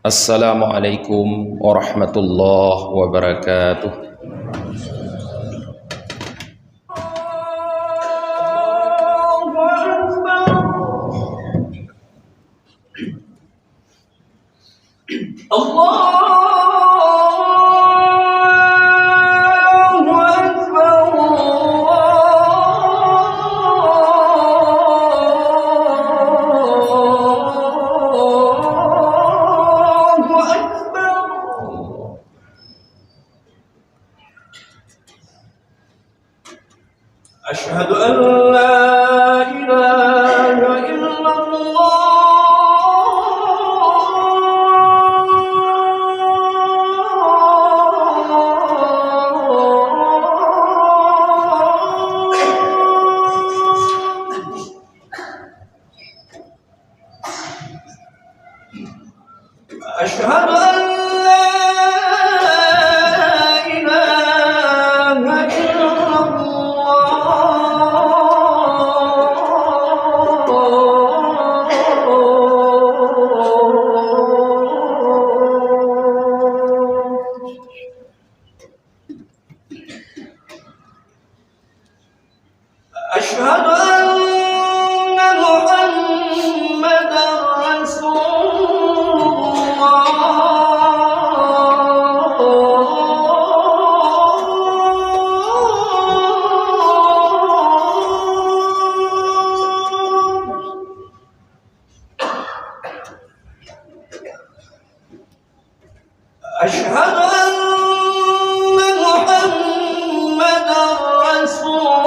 Assalamualaikum warahmatullahi wabarakatuh. أشهد أن لا إله إلا الله أشهد أن أشهد أن محمدا رسول الله أشهد أن محمدا رسول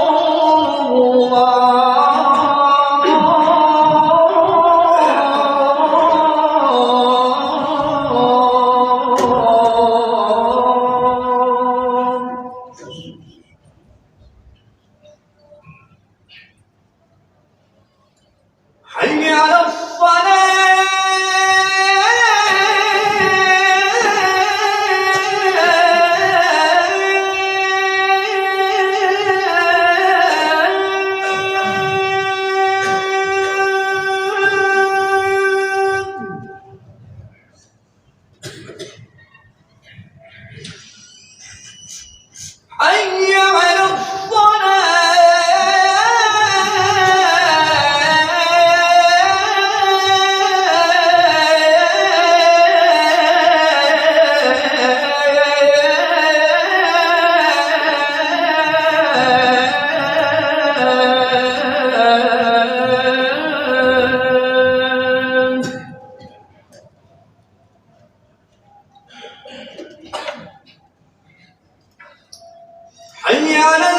حي على حي على حي على حي على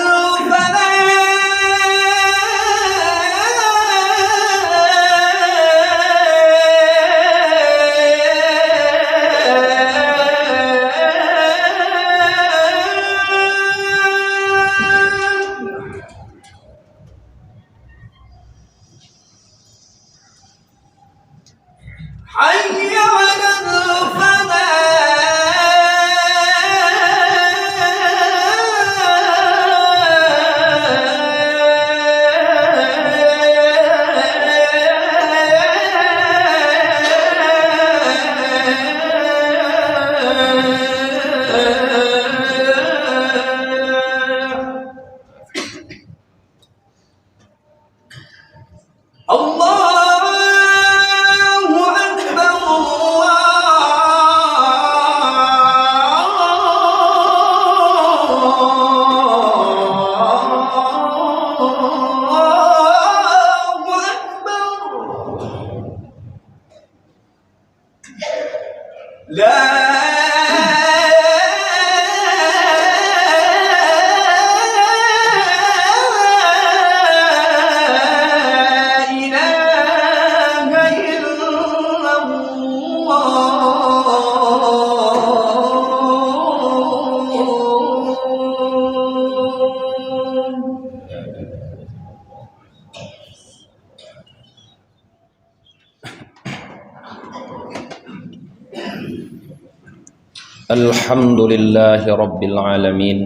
Alhamdulillahi Rabbil Alamin.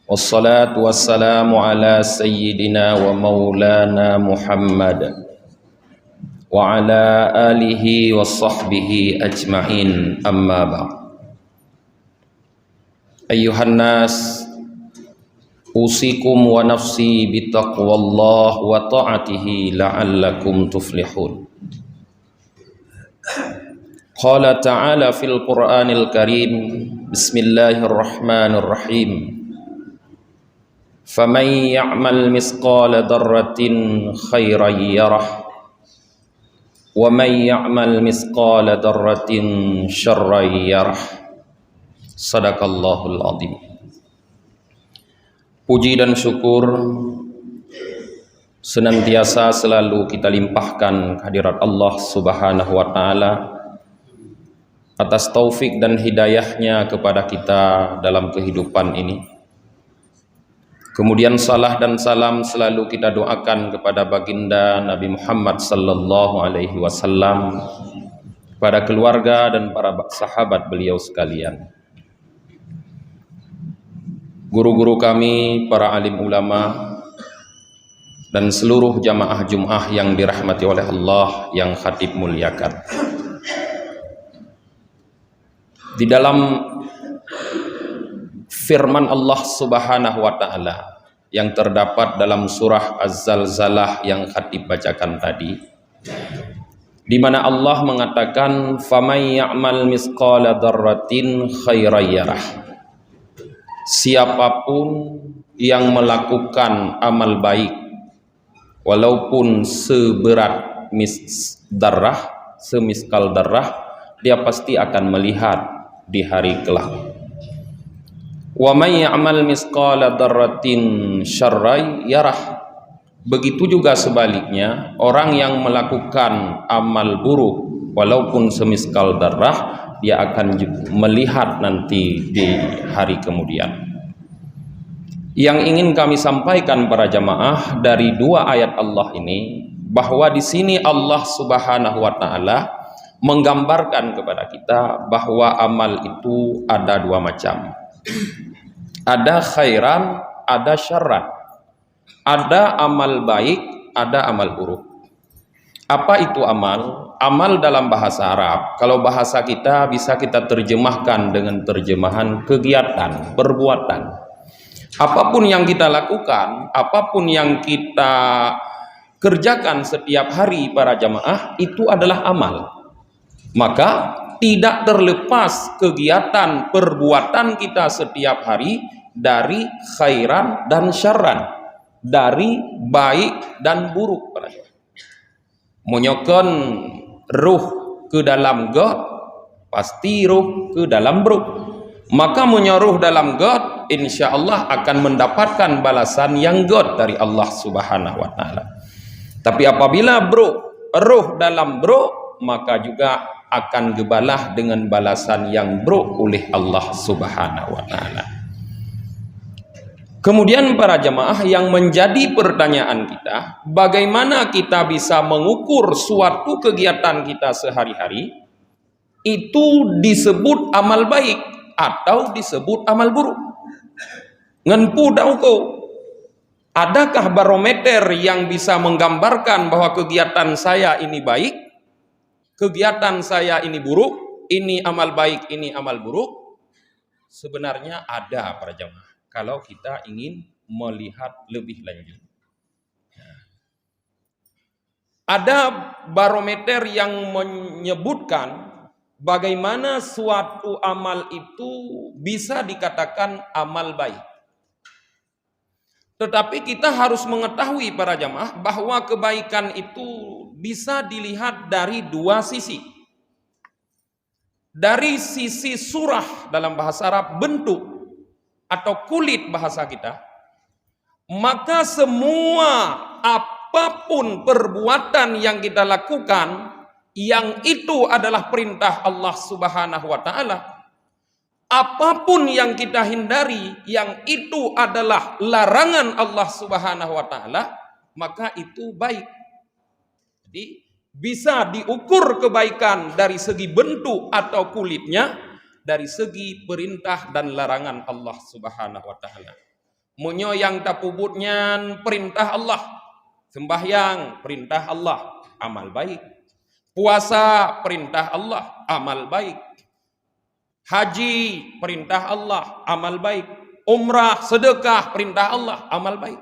Wassalatu wassalamu ala sayyidina wa maulana Muhammad وعلى آله وصحبه أجمعين أما بعد أيها الناس أوصيكم ونفسي بتقوى الله وطاعته لعلكم تفلحون قال تعالى في القرآن الكريم بسم الله الرحمن الرحيم فمن يعمل مثقال ذرة خيرا يره ومن يعمل مثقال ذرة شرا يره Sadaqallahul Azim. Puji dan syukur senantiasa selalu kita limpahkan kehadirat Allah Subhanahu wa taala atas taufik dan hidayahnya kepada kita dalam kehidupan ini. Kemudian salah dan salam selalu kita doakan kepada baginda Nabi Muhammad sallallahu alaihi wasallam, pada keluarga dan para sahabat beliau sekalian. Guru-guru kami, para alim ulama, dan seluruh jamaah Jum'ah yang dirahmati oleh Allah yang khatib muliakan. Di dalam firman Allah Subhanahu wa taala yang terdapat dalam surah Az-Zalzalah yang khatib bacakan tadi, di mana Allah mengatakan famay ya'mal misqala dzarratin khairan yarah. Siapapun yang melakukan amal baik walaupun seberat semiskal darah, dia pasti akan melihat di hari kelak. Wa may ya'mal misqala dzarratin syarran yarah. Begitu juga sebaliknya, orang yang melakukan amal buruk walaupun semiskal darah, dia akan melihat nanti di hari kemudian. Yang ingin kami sampaikan para jamaah dari dua ayat Allah ini, bahwa di sini Allah Subhanahu wa taala menggambarkan kepada kita bahwa amal itu ada dua macam. Ada khairan, ada syarran. Ada amal baik, ada amal buruk. Apa itu amal? Amal dalam bahasa Arab, kalau bahasa kita bisa kita terjemahkan dengan terjemahan kegiatan, perbuatan. Apapun yang kita lakukan, apapun yang kita kerjakan setiap hari para jamaah, itu adalah amal. Maka tidak terlepas kegiatan perbuatan kita setiap hari dari khairan dan syarran, dari baik dan buruk. Menyokon ruh ke dalam God, pasti ruh ke dalam buruk. Maka menyoruh dalam God, insya Allah akan mendapatkan balasan yang God dari Allah Subhanahu wa taala. Tapi apabila ruh dalam buruk, maka juga akan gebalah dengan balasan yang buruk oleh Allah Subhanahu wa taala. Kemudian para jamaah, yang menjadi pertanyaan kita, bagaimana kita bisa mengukur suatu kegiatan kita sehari-hari itu disebut amal baik atau disebut amal buruk? Ngenpu dauko. Adakah barometer yang bisa menggambarkan bahwa kegiatan saya ini baik, kegiatan saya ini buruk, ini amal baik, ini amal buruk? Sebenarnya ada para jamaah, kalau kita ingin melihat lebih lanjut. Ada barometer yang menyebutkan bagaimana suatu amal itu bisa dikatakan amal baik. Tetapi kita harus mengetahui para jamaah bahwa kebaikan itu bisa dilihat dari dua sisi. Dari sisi surah dalam bahasa Arab, bentuk atau kulit bahasa kita, maka semua apapun perbuatan yang kita lakukan yang itu adalah perintah Allah Subhanahu wa taala, apapun yang kita hindari yang itu adalah larangan Allah Subhanahu wa taala, maka itu baik. Jadi bisa diukur kebaikan dari segi bentuk atau kulitnya, dari segi perintah dan larangan Allah Subhanahu wa taala. Munyo yang tapubutnya perintah Allah, sembahyang perintah Allah, amal baik. Puasa perintah Allah, amal baik. Haji perintah Allah, amal baik. Umrah, sedekah perintah Allah, amal baik.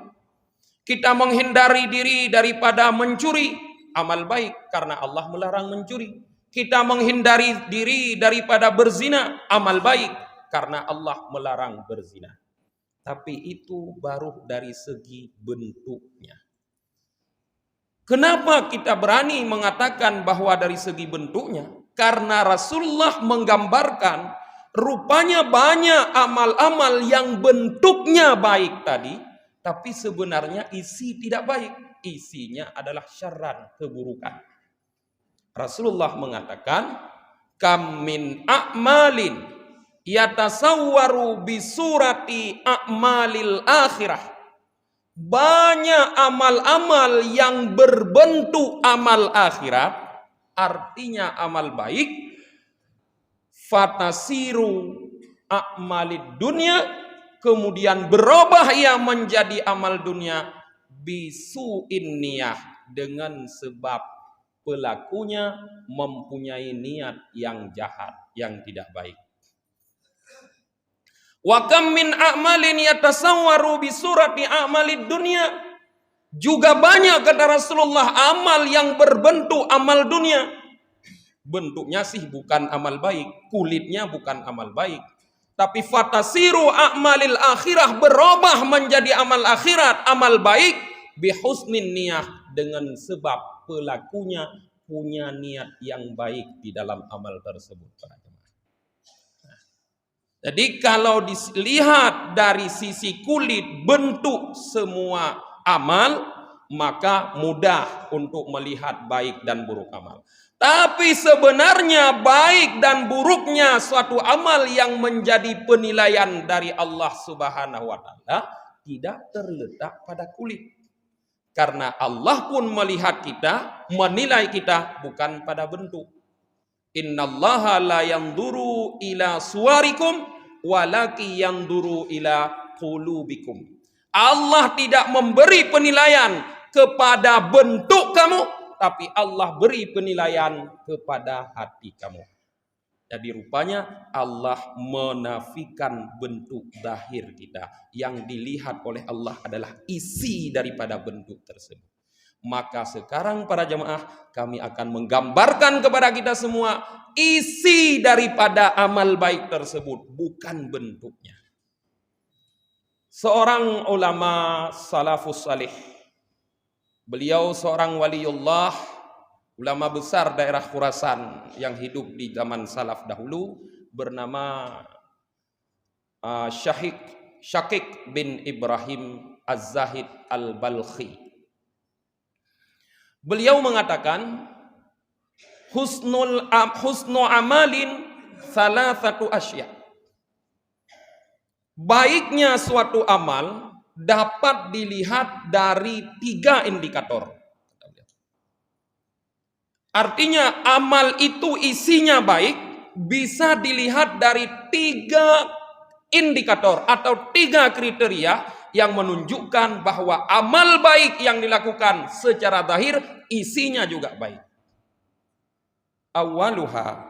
Kita menghindari diri daripada mencuri, amal baik karena Allah melarang mencuri. Kita menghindari diri daripada berzina, amal baik karena Allah melarang berzina. Tapi itu baru dari segi bentuknya. Kenapa kita berani mengatakan bahwa dari segi bentuknya? Karena Rasulullah menggambarkan rupanya banyak amal-amal yang bentuknya baik tadi, tapi sebenarnya isi tidak baik. Isinya adalah syarran, keburukan. Rasulullah mengatakan, kam min a'malin yatasawwaru bisurati a'malil akhirah. Banyak amal-amal yang berbentuk amal akhirat, artinya amal baik, fatasiru a'malid dunia, kemudian berubah ia menjadi amal dunia bisu'in niyah, dengan sebab pelakunya mempunyai niat yang jahat, yang tidak baik. Wa kam min a'malin yatasawwaru bi surati a'malid dunya. Juga banyak kata Rasulullah amal yang berbentuk amal dunia. Bentuknya sih bukan amal baik, kulitnya bukan amal baik. Tapi fatasiru a'malil akhirah, berubah menjadi amal akhirat, amal baik bi husnin niyah, dengan sebab pelakunya punya niat yang baik di dalam amal tersebut. Jadi kalau dilihat dari sisi kulit, bentuk semua amal, maka mudah untuk melihat baik dan buruk amal. Tapi sebenarnya baik dan buruknya suatu amal yang menjadi penilaian dari Allah Subhanahu wa taala tidak terletak pada kulit. Karena Allah pun melihat kita, menilai kita bukan pada bentuk. Innallaha la yanzuru ila suwarikum walaki yanzuru ila qulubikum. Allah tidak memberi penilaian kepada bentuk kamu, tapi Allah beri penilaian kepada hati kamu. Jadi rupanya Allah menafikan bentuk zahir kita. Yang dilihat oleh Allah adalah isi daripada bentuk tersebut. Maka sekarang para jemaah, kami akan menggambarkan kepada kita semua isi daripada amal baik tersebut, bukan bentuknya. Seorang ulama salafus salih, beliau seorang waliullah, ulama besar daerah Khurasan yang hidup di zaman salaf dahulu, bernama Syakik bin Ibrahim Az-Zahid Al-Balkhi. Beliau mengatakan, husnu amalin salasatu asya. Baiknya suatu amal dapat dilihat dari 3 indikator. Artinya amal itu isinya baik bisa dilihat dari 3 indikator atau 3 kriteria yang menunjukkan bahwa amal baik yang dilakukan secara zahir isinya juga baik. Awaluha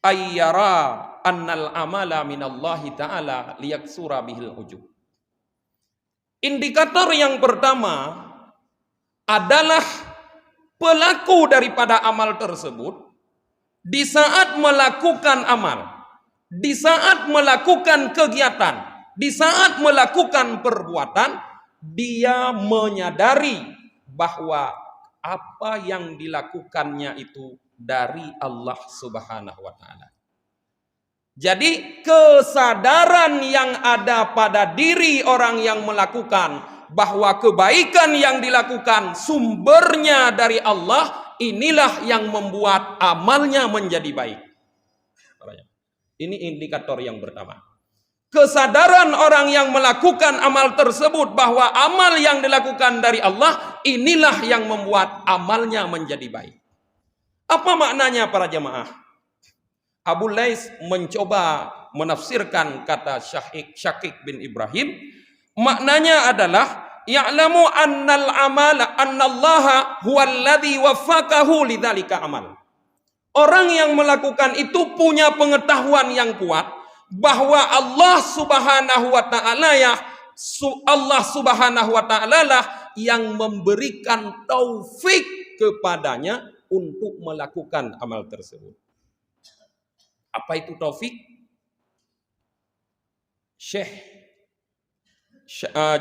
ayyara annal amala minallahi ta'ala liyaksura bihil ujub. Indikator yang pertama adalah pelaku daripada amal tersebut di saat melakukan amal, di saat melakukan kegiatan, di saat melakukan perbuatan, dia menyadari bahwa apa yang dilakukannya itu dari Allah Subhanahu wa taala. Jadi kesadaran yang ada pada diri orang yang melakukan bahwa kebaikan yang dilakukan sumbernya dari Allah, inilah yang membuat amalnya menjadi baik. Ini indikator yang pertama. Kesadaran orang yang melakukan amal tersebut bahwa amal yang dilakukan dari Allah, inilah yang membuat amalnya menjadi baik. Apa maknanya para jemaah? Abu Lais mencoba menafsirkan kata Syakik bin Ibrahim. Maknanya adalah ya'lamu annal amala annallaha huwallazi waffaqahu lidzalika amal. Orang yang melakukan itu punya pengetahuan yang kuat bahwa Allah Subhanahu wa taala lah yang memberikan taufik kepadanya untuk melakukan amal tersebut. Apa itu taufik? Syekh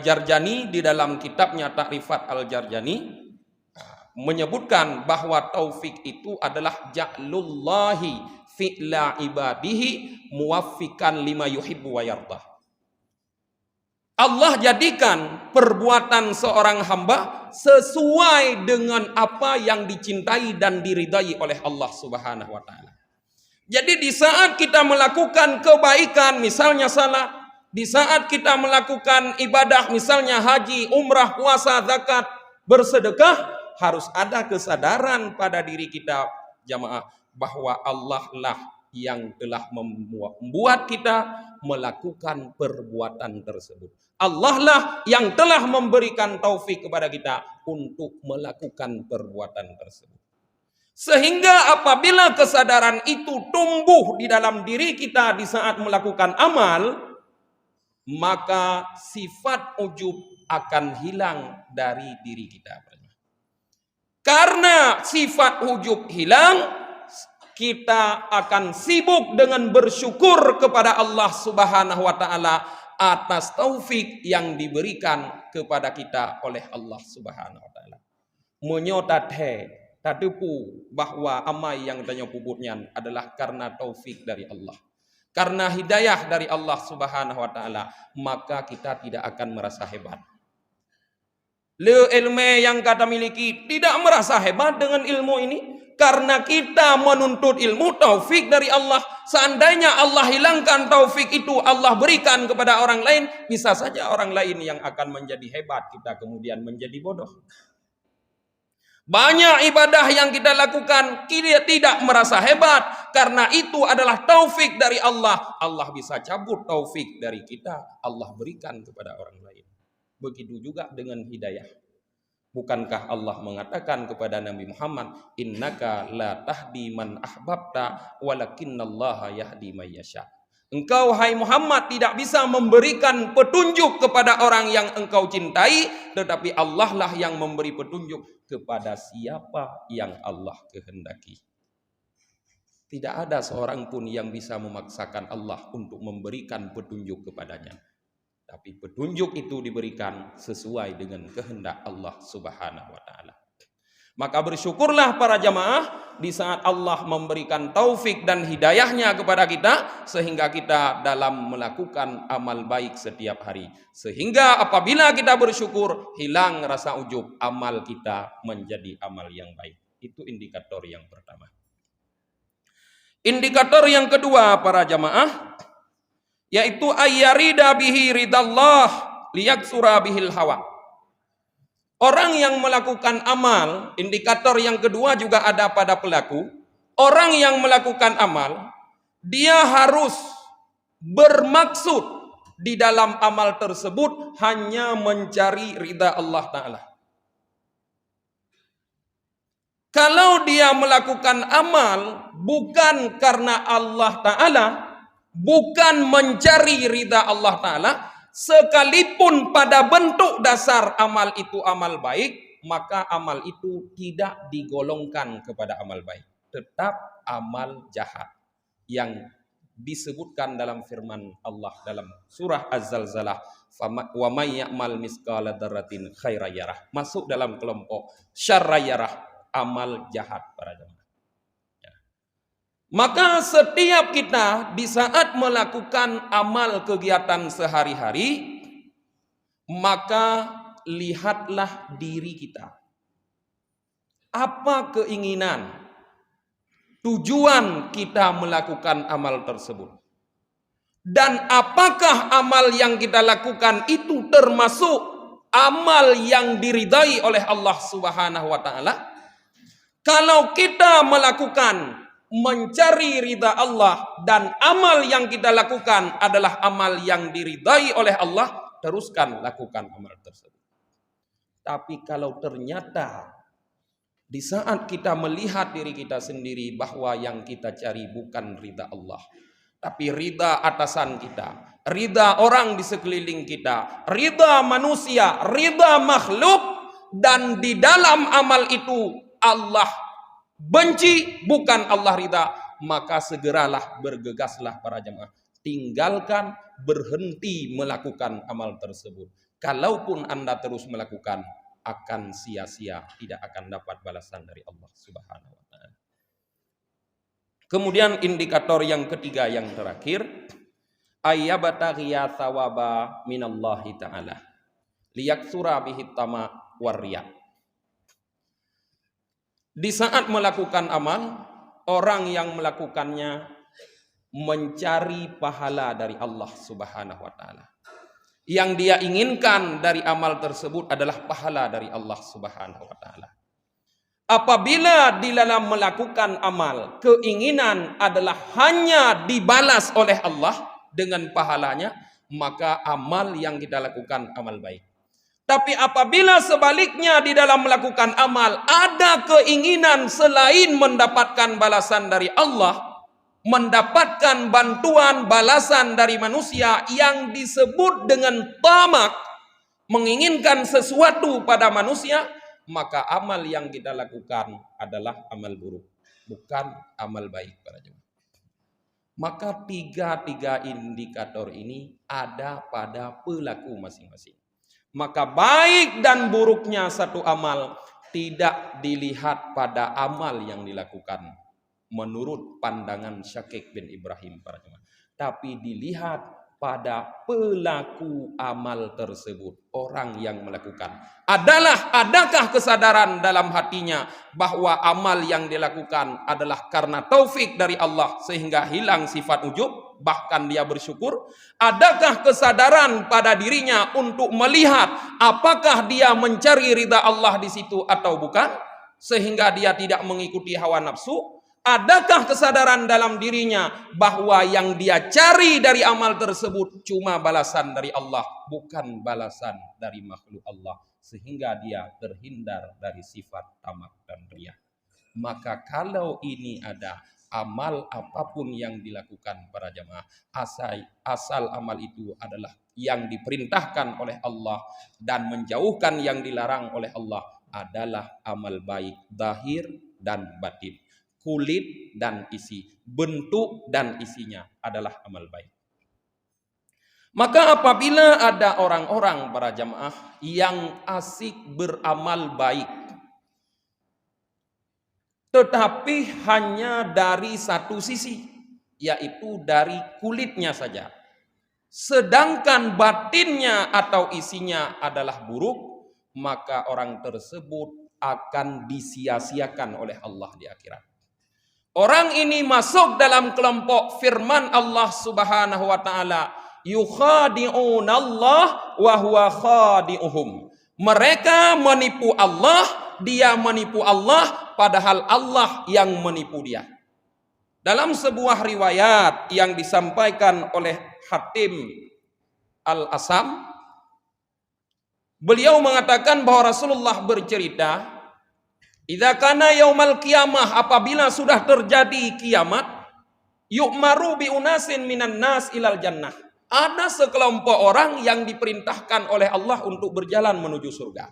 Jarjani di dalam kitabnya Ta'rifat Al-Jarjani menyebutkan bahwa taufik itu adalah ja'lullahi fi'la ibadihi muwaffiqan lima yuhibbu wa yardah. Allah jadikan perbuatan seorang hamba sesuai dengan apa yang dicintai dan diridai oleh Allah Subhanahu wa taala. Jadi di saat kita melakukan kebaikan, misalnya salat, di saat kita melakukan ibadah, misalnya haji, umrah, puasa, zakat, bersedekah, harus ada kesadaran pada diri kita jamaah bahwa Allah lah yang telah membuat kita melakukan perbuatan tersebut. Allah lah yang telah memberikan taufik kepada kita untuk melakukan perbuatan tersebut. Sehingga apabila kesadaran itu tumbuh di dalam diri kita di saat melakukan amal, maka sifat ujub akan hilang dari diri kita. Karena sifat ujub hilang, kita akan sibuk dengan bersyukur kepada Allah Subhanahu wa taala atas taufik yang diberikan kepada kita oleh Allah Subhanahu wa taala. Menyotate tadepu bahwa amai yang tanya puputnya adalah karena taufik dari Allah. Karena hidayah dari Allah Subhanahu wa taala, maka kita tidak akan merasa hebat. Ilmu yang kita miliki tidak merasa hebat dengan ilmu ini karena kita menuntut ilmu taufik dari Allah. Seandainya Allah hilangkan taufik itu, Allah berikan kepada orang lain, bisa saja orang lain yang akan menjadi hebat, kita kemudian menjadi bodoh. Banyak ibadah yang kita lakukan kita tidak merasa hebat karena itu adalah taufik dari Allah. Allah bisa cabut taufik dari kita, Allah berikan kepada orang lain. Begitu juga dengan hidayah. Bukankah Allah mengatakan kepada Nabi Muhammad, innaka la tahdi man ahbabta walakinnallaha yahdi may yasha. Engkau hai Muhammad tidak bisa memberikan petunjuk kepada orang yang engkau cintai, tetapi Allah lah yang memberi petunjuk kepada siapa yang Allah kehendaki. Tidak ada seorang pun yang bisa memaksakan Allah untuk memberikan petunjuk kepadanya. Tapi petunjuk itu diberikan sesuai dengan kehendak Allah Subhanahu wa taala. Maka bersyukurlah para jamaah di saat Allah memberikan taufik dan hidayahnya kepada kita sehingga kita dalam melakukan amal baik setiap hari. Sehingga apabila kita bersyukur, hilang rasa ujub, amal kita menjadi amal yang baik. Itu indikator yang pertama. Indikator yang kedua para jamaah yaitu ayyarida bihi ridallah liyaksura bihil hawa. Orang yang melakukan amal, indikator yang kedua juga ada pada pelaku. Orang yang melakukan amal, dia harus bermaksud di dalam amal tersebut hanya mencari ridha Allah Ta'ala. Kalau dia melakukan amal bukan karena Allah Ta'ala, bukan mencari ridha Allah Ta'ala, sekalipun pada bentuk dasar amal itu amal baik, maka amal itu tidak digolongkan kepada amal baik. Tetap amal jahat yang disebutkan dalam firman Allah dalam surah Az-Zalzalah, wa may ya'mal misqala dzarratin khairan yarah, masuk dalam kelompok syarra yarah, amal jahat para jemaah. Maka setiap kita di saat melakukan amal kegiatan sehari-hari, maka lihatlah diri kita. Apa keinginan, tujuan kita melakukan amal tersebut? Dan apakah amal yang kita lakukan itu termasuk amal yang diridai oleh Allah Subhanahu wa taala? Kalau kita melakukan mencari ridha Allah dan amal yang kita lakukan adalah amal yang diridai oleh Allah, teruskan lakukan amal tersebut. Tapi kalau ternyata di saat kita melihat diri kita sendiri bahwa yang kita cari bukan ridha Allah, tapi ridha atasan kita, ridha orang di sekeliling kita, ridha manusia, ridha makhluk, dan di dalam amal itu Allah benci, bukan Allah ridha, maka segeralah bergegaslah para jemaah. Tinggalkan, berhenti melakukan amal tersebut. Kalaupun Anda terus melakukan, akan sia-sia, tidak akan dapat balasan dari Allah Subhanahu wa taala. Kemudian indikator yang ketiga yang terakhir, ayyabtaghiya thawaba minallahi ta'ala liyaksura bihi tama warriya. Di saat melakukan amal, orang yang melakukannya mencari pahala dari Allah Subhanahu wa taala. Yang dia inginkan dari amal tersebut adalah pahala dari Allah Subhanahu wa taala. Apabila di dalam melakukan amal, keinginan adalah hanya dibalas oleh Allah dengan pahalanya, maka amal yang kita lakukan amal baik. Tapi apabila sebaliknya di dalam melakukan amal ada keinginan selain mendapatkan balasan dari Allah, mendapatkan bantuan balasan dari manusia yang disebut dengan tamak, menginginkan sesuatu pada manusia, maka amal yang kita lakukan adalah amal buruk, bukan amal baik para jemaah. Maka tiga indikator ini ada pada pelaku masing-masing. Maka baik dan buruknya satu amal tidak dilihat pada amal yang dilakukan menurut pandangan Syakik bin Ibrahim para jemaah, tapi dilihat pada pelaku amal tersebut, orang yang melakukan. Adakah kesadaran dalam hatinya bahwa amal yang dilakukan adalah karena taufik dari Allah sehingga hilang sifat ujub, bahkan dia bersyukur? Adakah kesadaran pada dirinya untuk melihat apakah dia mencari ridha Allah di situ atau bukan, sehingga dia tidak mengikuti hawa nafsu? Adakah kesadaran dalam dirinya bahwa yang dia cari dari amal tersebut cuma balasan dari Allah, bukan balasan dari makhluk Allah, sehingga dia terhindar dari sifat tamak dan riya? Maka kalau ini ada, amal apapun yang dilakukan para jamaah, asal amal itu adalah yang diperintahkan oleh Allah dan menjauhkan yang dilarang oleh Allah, adalah amal baik zahir dan batin, kulit dan isi, bentuk dan isinya adalah amal baik. Maka apabila ada orang-orang para jamaah yang asik beramal baik, tetapi hanya dari satu sisi, yaitu dari kulitnya saja, sedangkan batinnya atau isinya adalah buruk, maka orang tersebut akan disia-siakan oleh Allah di akhirat. Orang ini masuk dalam kelompok firman Allah Subhanahu wa taala, yukhadi'unallah wa huwa khadi'uhum. Mereka menipu Allah, dia menipu Allah, padahal Allah yang menipu dia. Dalam sebuah riwayat yang disampaikan oleh Hatim Al-Asam, beliau mengatakan bahwa Rasulullah bercerita, idza kana yaumal qiyamah, apabila sudah terjadi kiamat, yu'maru bi unasin minan nas ilal jannah. Ada sekelompok orang yang diperintahkan oleh Allah untuk berjalan menuju surga.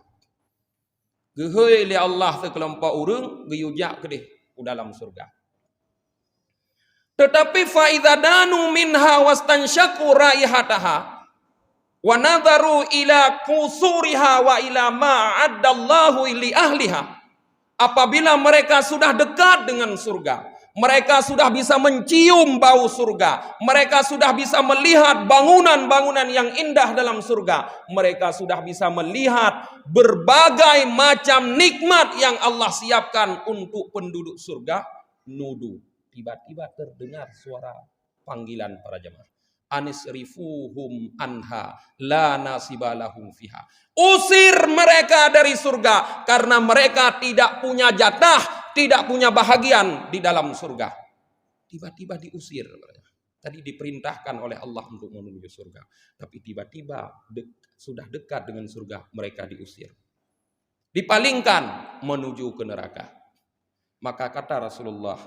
Gehoi li Allah sekelompok urang geyujak ke dalam surga. Tetapi fa idza danu minha wastansyaku raihataha wa nadharu ila qusuriha wa ila ma addallahu li ahliha. Apabila mereka sudah dekat dengan surga, mereka sudah bisa mencium bau surga, mereka sudah bisa melihat bangunan-bangunan yang indah dalam surga, mereka sudah bisa melihat berbagai macam nikmat yang Allah siapkan untuk penduduk surga, nudu, tiba-tiba terdengar suara panggilan para jemaah, anisrifuhum anha la nasibalahum fiha. Usir mereka dari surga karena mereka tidak punya jatah, tidak punya bahagian di dalam surga. Tiba-tiba diusir. Tadi diperintahkan oleh Allah untuk menuju surga, tapi tiba-tiba sudah dekat dengan surga, mereka diusir. dipalingkan menuju ke neraka. Maka kata Rasulullah,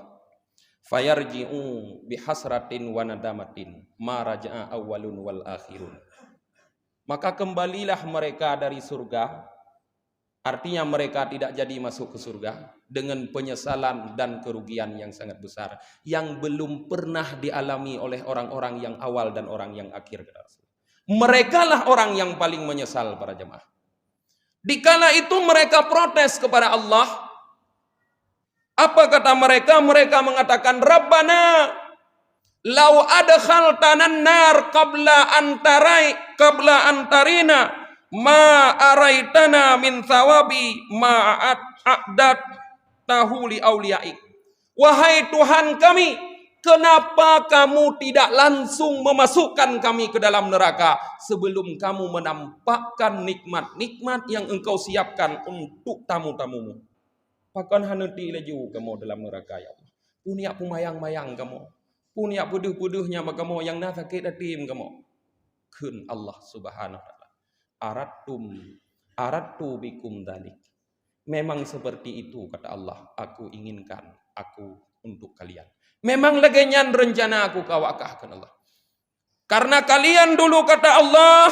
fayarji'u bihasratin wa nadamatin ma raja'a awwalun wal akhirun. Maka kembalilah mereka dari surga, artinya mereka tidak jadi masuk ke surga, dengan penyesalan dan kerugian yang sangat besar yang belum pernah dialami oleh orang-orang yang awal dan orang yang akhir. Mereka lah orang yang paling menyesal, para jemaah. Dikala itu mereka protes kepada Allah. Apa kata mereka? Mereka mengatakan, Rabbana lau adkhaltanan nar qabla antarina ma araitana min thawabi ma a'dat tahuli auliaik. Wahai Tuhan kami, kenapa kamu tidak langsung memasukkan kami ke dalam neraka sebelum kamu menampakkan nikmat-nikmat yang engkau siapkan untuk tamu-tamumu? Pakan hanuti laju kamu dalam neraka, ya Allah. Punya pumayang-mayang kamu, punya puduh-puduhnya kamu yang nasakit hati kamu. Kun Allah subhanahu wa ta'ala, aradtu bikum dalik. Memang seperti itu, kata Allah, aku inginkan aku untuk kalian. Memang legenyan rencana aku kawakahkan Allah. Karena kalian dulu, kata Allah,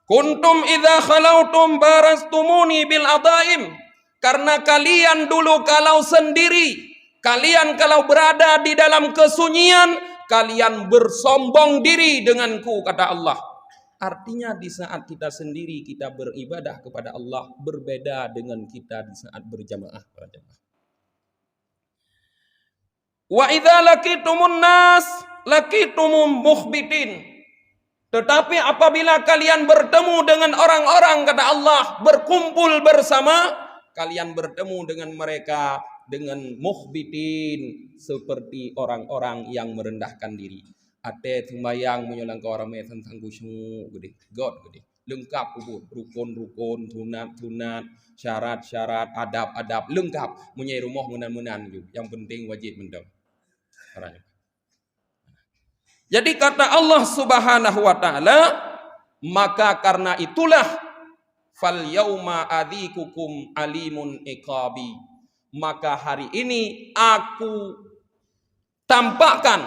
kuntum idza khalautum barastumuni bil adaim. Karena kalian dulu kalau sendiri, kalian kalau berada di dalam kesunyian, kalian bersombong diri denganku, kata Allah. Artinya di saat kita sendiri kita beribadah kepada Allah berbeda dengan kita di saat berjamaah, para jemaah. Wa idza laqitumun nas laqitumum mukhbitin. Tetapi apabila kalian bertemu dengan orang-orang, kata Allah, berkumpul bersama, kalian bertemu dengan mereka dengan mukhbitin, seperti orang-orang yang merendahkan diri. Ate sembayang menyolang ke orang mesan tangguh semua gede, god gede, lengkap rukun-rukun, sunat-sunat, syarat-syarat, adab-adab, lengkap. Munyai rumah menan-menan juga. Yang penting wajib mendem. Jadi kata Allah subhanahu wa ta'ala, maka karena itulah fal yauma adzikukum alimun iqabi, maka hari ini aku tampakkan,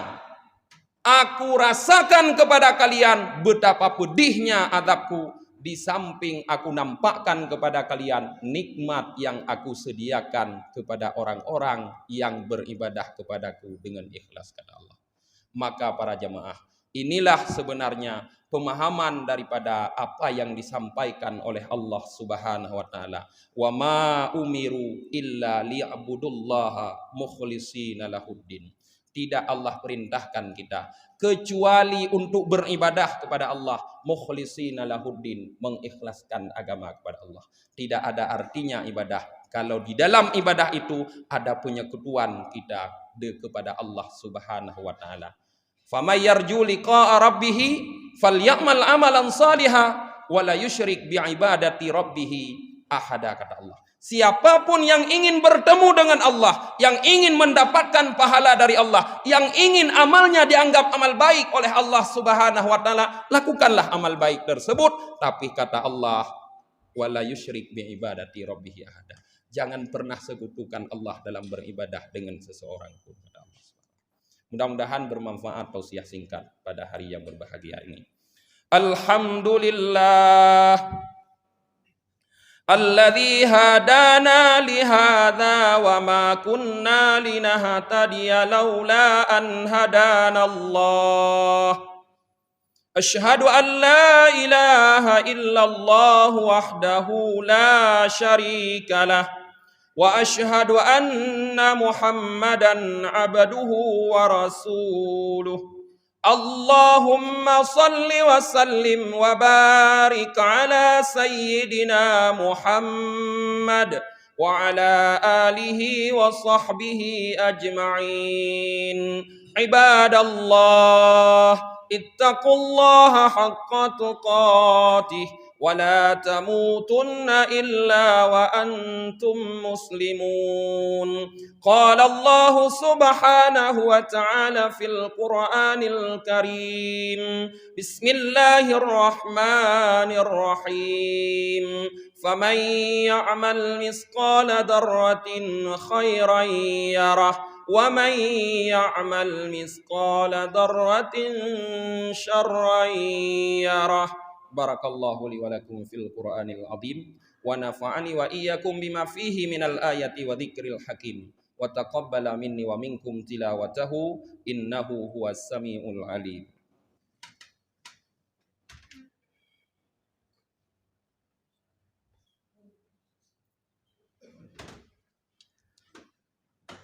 aku rasakan kepada kalian betapa pedihnya azabku, di samping aku nampakkan kepada kalian nikmat yang aku sediakan kepada orang-orang yang beribadah kepadaku dengan ikhlas, kata Allah. Maka para jemaah, inilah sebenarnya pemahaman daripada apa yang disampaikan oleh Allah subhanahu wa ta'ala. Wa ma umiru illa liya'budullaha mukhlishina lahuddin. Tidak Allah perintahkan kita kecuali untuk beribadah kepada Allah mukhlishina lahuddin, mengikhlaskan agama kepada Allah. Tidak ada artinya ibadah kalau di dalam ibadah itu ada penyekutuan kita kepada Allah subhanahu wa ta'ala. Faman yarju liqa'a rabbih falyamal amalan salihah wa la yusyrik bi ibadati rabbih ahada, kata Allah. Siapapun yang ingin bertemu dengan Allah, yang ingin mendapatkan pahala dari Allah, yang ingin amalnya dianggap amal baik oleh Allah subhanahu wa ta'ala, lakukanlah amal baik tersebut. Tapi kata Allah, wa la yusyrik bi ibadati rabbih ahada. Jangan pernah sekutukan Allah dalam beribadah dengan seseorang pun, kata Allah. Mudah-mudahan bermanfaat tausiah singkat pada hari yang berbahagia ini. Alhamdulillah alladzi hadana li hadza wa ma kunna linahtadiya laula an hadana Allah. Asyhadu an la ilaha illallah wahdahu la syarikalah. Wa asyhadu anna Muhammadan abduhu wa rasuluh. Allahumma salli wa sallim wa barik ala sayyidina Muhammad wa ala alihi wa sahbihi ajma'in. Ibadallah, ittaqullaha haqqa tuqatih ولا تموتن إلا وأنتم مسلمون. قال الله سبحانه وتعالى في القرآن الكريم: بسم الله الرحمن الرحيم. فمن يعمل مثقال ذرة خيرا يره ومن يعمل مثقال ذرة شرا يره. بارك الله لي ولكم في القرآن العظيم ونفعني وإياكم بما فيه من الآيات وذكر الحكيم وتقبل مني ومنكم تلاوته إنه هو السميع العليم.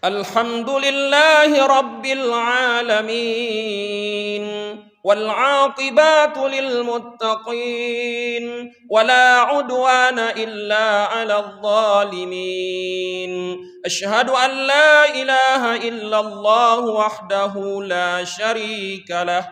الحمد لله رب العالمين والعاقبات للمتقين ولا عدوان إلا على الظالمين. أشهد أن لا إله إلا الله وحده لا شريك له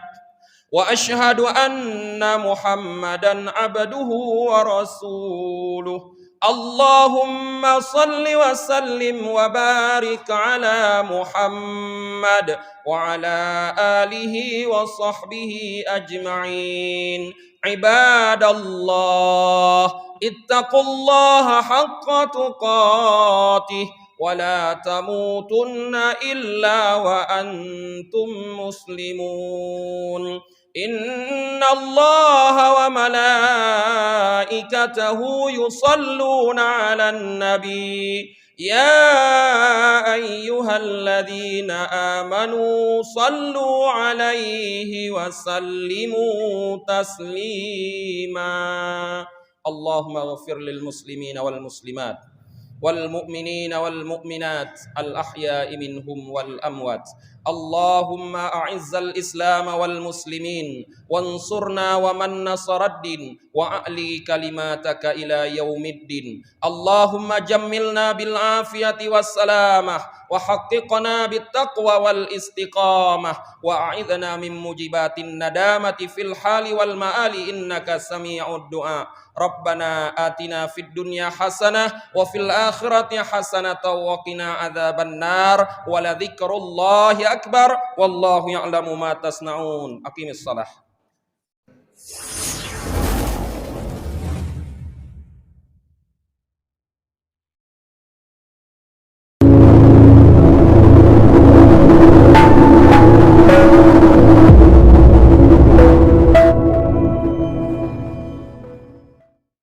وأشهد أن محمدا عبده ورسوله. اللهم صل وسلم وبارك على محمد وعلى آله وصحبه أجمعين. عباد الله اتقوا الله حق تقاته ولا تموتن إلا وأنتم مسلمون. إن الله وملائكته يصلون على النبي يا أيها الذين آمنوا صلوا عليه وسلموا تسليما. اللهم اغفر للمسلمين والمسلمات والمؤمنين والمؤمنات الأحياء منهم والأموات. اللهم أعز الإسلام والمسلمين وانصرنا ومن نصر الدين وأعلي كلماتك إلى يوم الدين. اللهم جملنا بالعافية والسلامة وحققنا بالتقوى والاستقامة وأعذنا من موجبات الندامة في الحال والمآل إنك سميع الدعاء. ربنا آتنا في الدنيا حسنة وفي الآخرة حسنة وقنا عذاب النار ولذكر الله أكبر والله يعلم ما تصنعون. أقيم الصلاة.